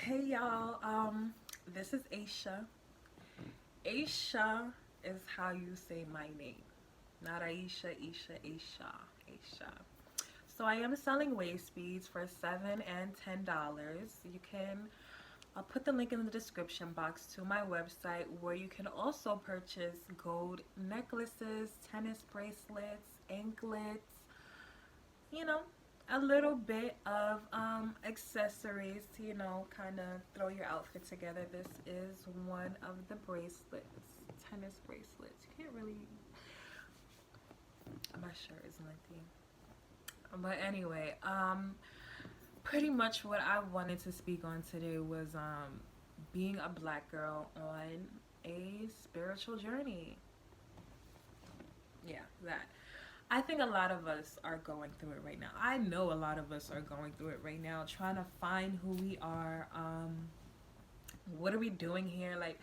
Hey y'all, this is Aisha. Aisha is how you say my name. Not Aisha, Aisha. So I am selling waist beads for $7 and $10. You can I'll put the link in the description box to my website where you can also purchase gold necklaces, tennis bracelets, anklets, you know, a little bit of accessories to, kind of throw your outfit together. This is one of the bracelets, tennis bracelets. You can't really, my shirt is lengthy. But anyway, pretty much what I wanted to speak on today was being a black girl on a spiritual journey. Yeah, that. I think a lot of us are going through it right now. I know a lot of us are going through it right now, trying to find who we are. What are we doing here? Like,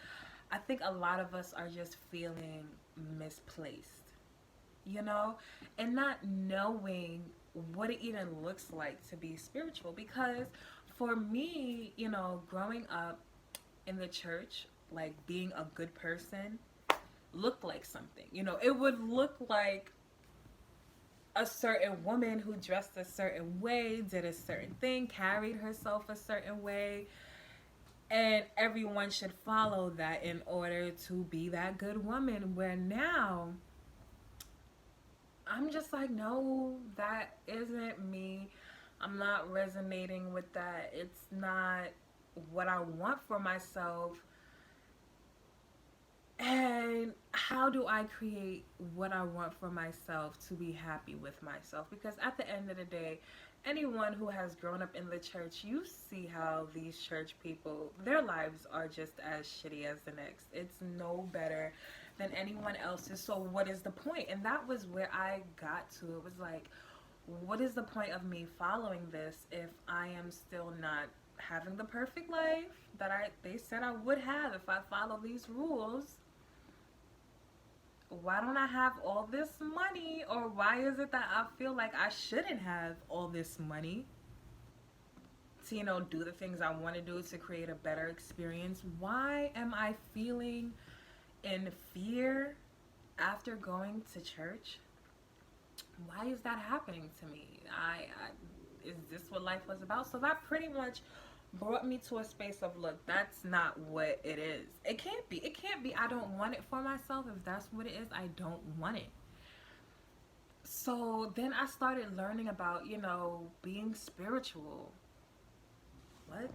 I think a lot of us are just feeling misplaced, you know, and not knowing what it even looks like to be spiritual. Because for me, growing up in the church, like being a good person looked like something. It would look like a certain woman who dressed a certain way, did a certain thing, carried herself a certain way, and everyone should follow that in order to be that good woman. Where now, I'm just like, no, that isn't me. I'm not resonating with that. It's not what I want for myself. And how do I create what I want for myself to be happy with myself? Because at the end of the day, anyone who has grown up in the church, you see how these church people, their lives are just as shitty as the next. It's no better than anyone else's. So what is the point? And that was where I got to. It was like, what is the point of me following this if I am still not having the perfect life that they said I would have if I follow these rules? Why don't I have all this money? Or why is it that I feel like I shouldn't have all this money to, do the things I want to do to create a better experience? Why am I feeling in fear after going to church? Why is that happening to me? Is this what life was about? So that pretty much brought me to a space of, look, that's not what it is. It can't be I don't want it for myself. If that's what it is, I don't want it. So then I started learning about, being spiritual. What?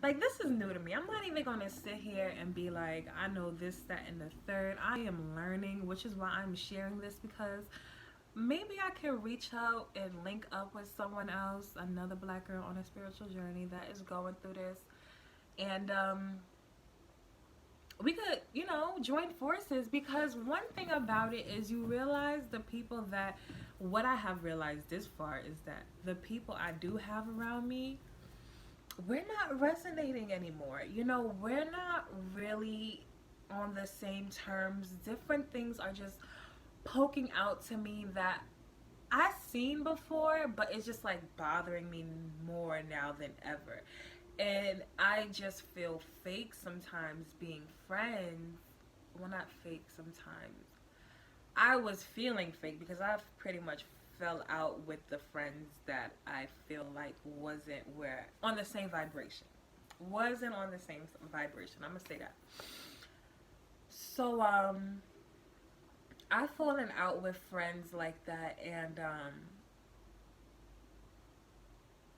Like, this is new to me. I'm not even going to sit here and be like, I know this, that, and the third. I am learning, which is why I'm sharing this, because maybe I can reach out and link up with someone else, another black girl on a spiritual journey that is going through this. And we could, join forces, because one thing about it is you realize the people that, what I have realized this far is that the people I do have around me, we're not resonating anymore. We're not really on the same terms. Different things are just poking out to me that I've seen before, but it's just like bothering me more now than ever. And I just feel fake sometimes being friends. Well, not fake sometimes. I was feeling fake because I've pretty much fell out with the friends that I feel like wasn't where on the same vibration. Wasn't on the same vibration. I'm gonna say that. So I've fallen out with friends like that, and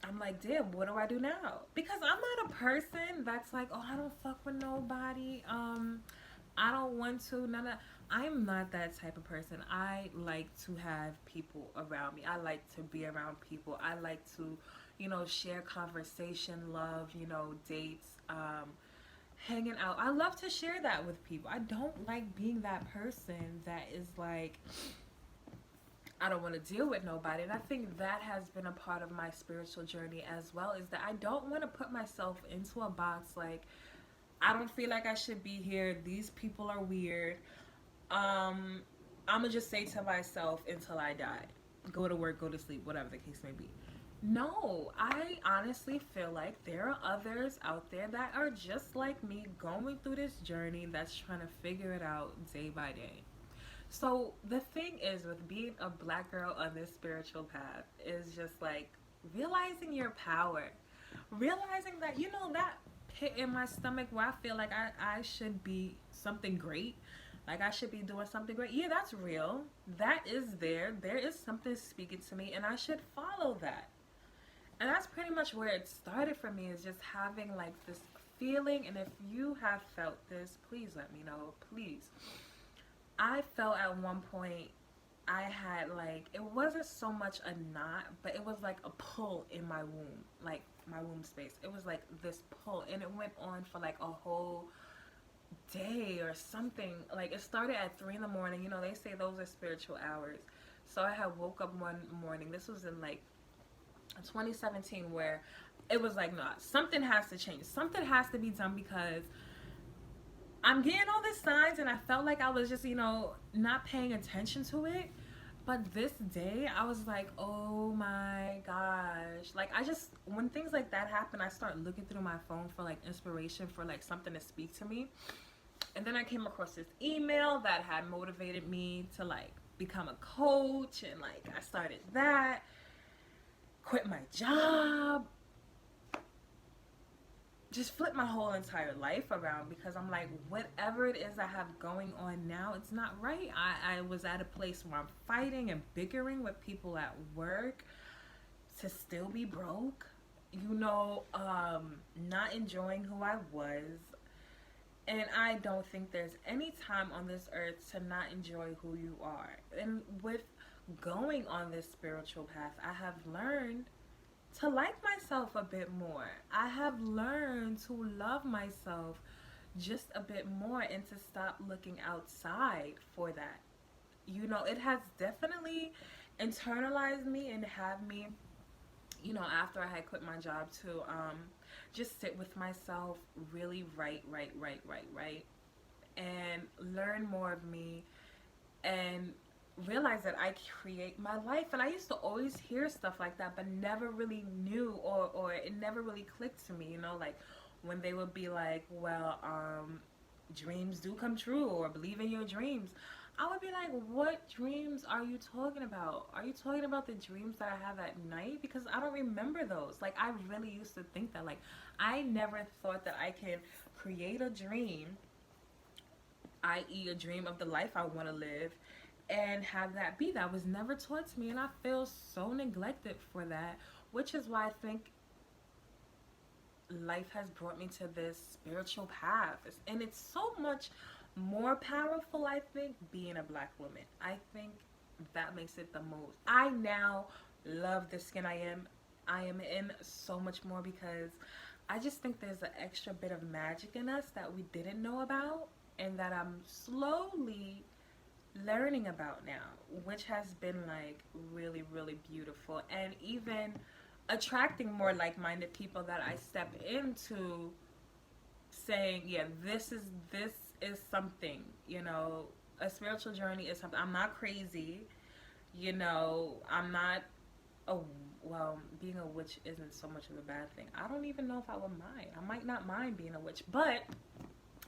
I'm like, damn, what do I do now? Because I'm not a person that's like, oh, I don't fuck with nobody. I don't want to. None of. I'm not that type of person. I like to have people around me. I like to be around people. I like to, share conversation, love, dates, hanging out. I love to share that with people. I don't like being that person that is like, I don't want to deal with nobody. And I think that has been a part of my spiritual journey as well, is that I don't want to put myself into a box like, I don't feel like I should be here. These people are weird. I'm going to just say to myself until I die, go to work, go to sleep, whatever the case may be. No, I honestly feel like there are others out there that are just like me going through this journey that's trying to figure it out day by day. So the thing is with being a black girl on this spiritual path is just like realizing your power. Realizing that, that pit in my stomach where I feel like I should be something great. Like I should be doing something great. Yeah, that's real. That is there. There is something speaking to me and I should follow that. And that's pretty much where it started for me, is just having like this feeling. And if you have felt this, please let me know. Please. I felt at one point I had like, it wasn't so much a knot, but it was like a pull in my womb, like my womb space. It was like this pull, and it went on for like a whole day or something. Like it started at 3 in the morning. They say those are spiritual hours. So I had woke up one morning. This was in like 2017, where it was like, no, something has to change. Something has to be done because I'm getting all these signs, and I felt like I was just, not paying attention to it. But this day, I was like, oh my gosh. Like, when things like that happen, I start looking through my phone for like inspiration, for like something to speak to me. And then I came across this email that had motivated me to like become a coach, and like I started that, quit my job, just flip my whole entire life around, because I'm like, whatever it is I have going on now, it's not right. I was at a place where I'm fighting and bickering with people at work to still be broke, not enjoying who I was. And I don't think there's any time on this earth to not enjoy who you are. And with going on this spiritual path, I have learned to like myself a bit more. I have learned to love myself just a bit more, and to stop looking outside for that. It has definitely internalized me and have me, after I had quit my job, to just sit with myself, really write, and learn more of me, and realize that I create my life. And I used to always hear stuff like that, but never really knew, or it never really clicked to me, like when they would be like, well, dreams do come true, or believe in your dreams. I would be like, what dreams are you talking about? Are you talking about the dreams that I have at night? Because I don't remember those. Like, I really used to think that. Like, I never thought that I can create a dream, i.e. a dream of the life I want to live, and have that be. That was never taught to me, and I feel so neglected for that, which is why I think life has brought me to this spiritual path. And it's so much more powerful, I think, being a black woman. I think that makes it the most. I now love the skin I am in so much more, because I just think there's an extra bit of magic in us that we didn't know about, and that I'm slowly learning about now, which has been like really, really beautiful, and even attracting more like-minded people that I step into, saying, yeah, this is something, a spiritual journey is something. I'm not crazy, I'm not a, well, being a witch isn't so much of a bad thing. I don't even know if I would mind. I might not mind being a witch, but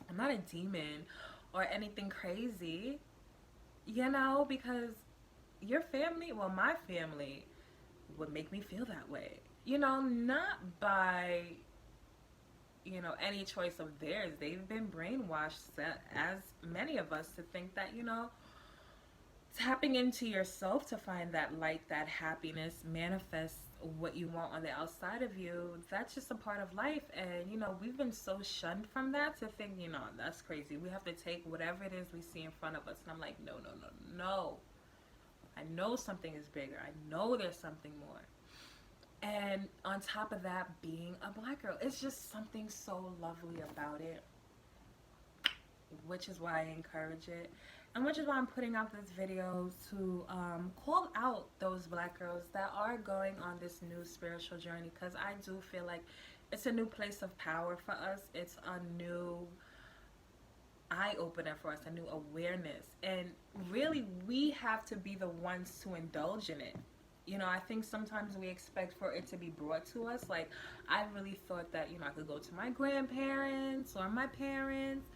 I'm not a demon or anything crazy, because your family, well, my family would make me feel that way. Not by, any choice of theirs. They've been brainwashed, as many of us, to think that, tapping into yourself to find that light, that happiness, manifest what you want on the outside of you, that's just a part of life. And we've been so shunned from that, to think, that's crazy. We have to take whatever it is we see in front of us. And I'm like, no, no, no, no. I know something is bigger. I know there's something more. And on top of that, being a black girl, it's just something so lovely about it, which is why I encourage it, and which is why I'm putting out this video to call out those black girls that are going on this new spiritual journey, because I do feel like it's a new place of power for us. It's a new eye-opener for us, a new awareness, and really we have to be the ones to indulge in it. You know, I think sometimes we expect for it to be brought to us. Like, I really thought that, you know, I could go to my grandparents or my parents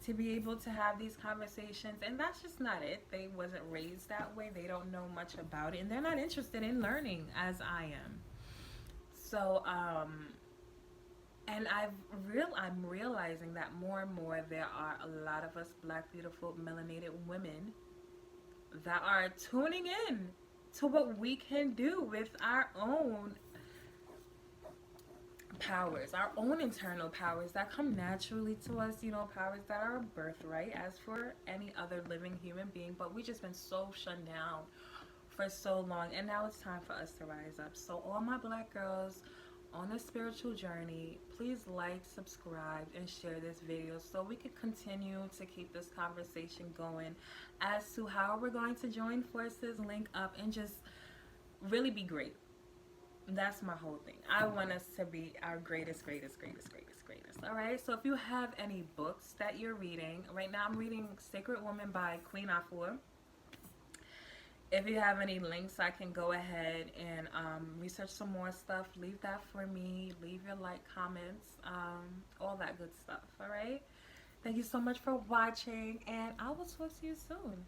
to be able to have these conversations, and that's just not it. They wasn't raised that way. They don't know much about it, and they're not interested in learning as I am. So, and I'm realizing that more and more there are a lot of us black, beautiful, melanated women that are tuning in to what we can do with our own powers, our own internal powers that come naturally to us, you know, powers that are a birthright as for any other living human being, but we just been so shut down for so long, and now it's time for us to rise up. So all my black girls on a spiritual journey, please like, subscribe, and share this video so we can continue to keep this conversation going as to how we're going to join forces, link up, and just really be great. That's my whole thing. I want us to be our greatest, greatest, greatest, greatest, greatest. All right. So if you have any books that you're reading, right now I'm reading Sacred Woman by Queen Afua. If you have any links, I can go ahead and research some more stuff. Leave that for me. Leave your like, comments, all that good stuff. All right. Thank you so much for watching, and I will talk to you soon.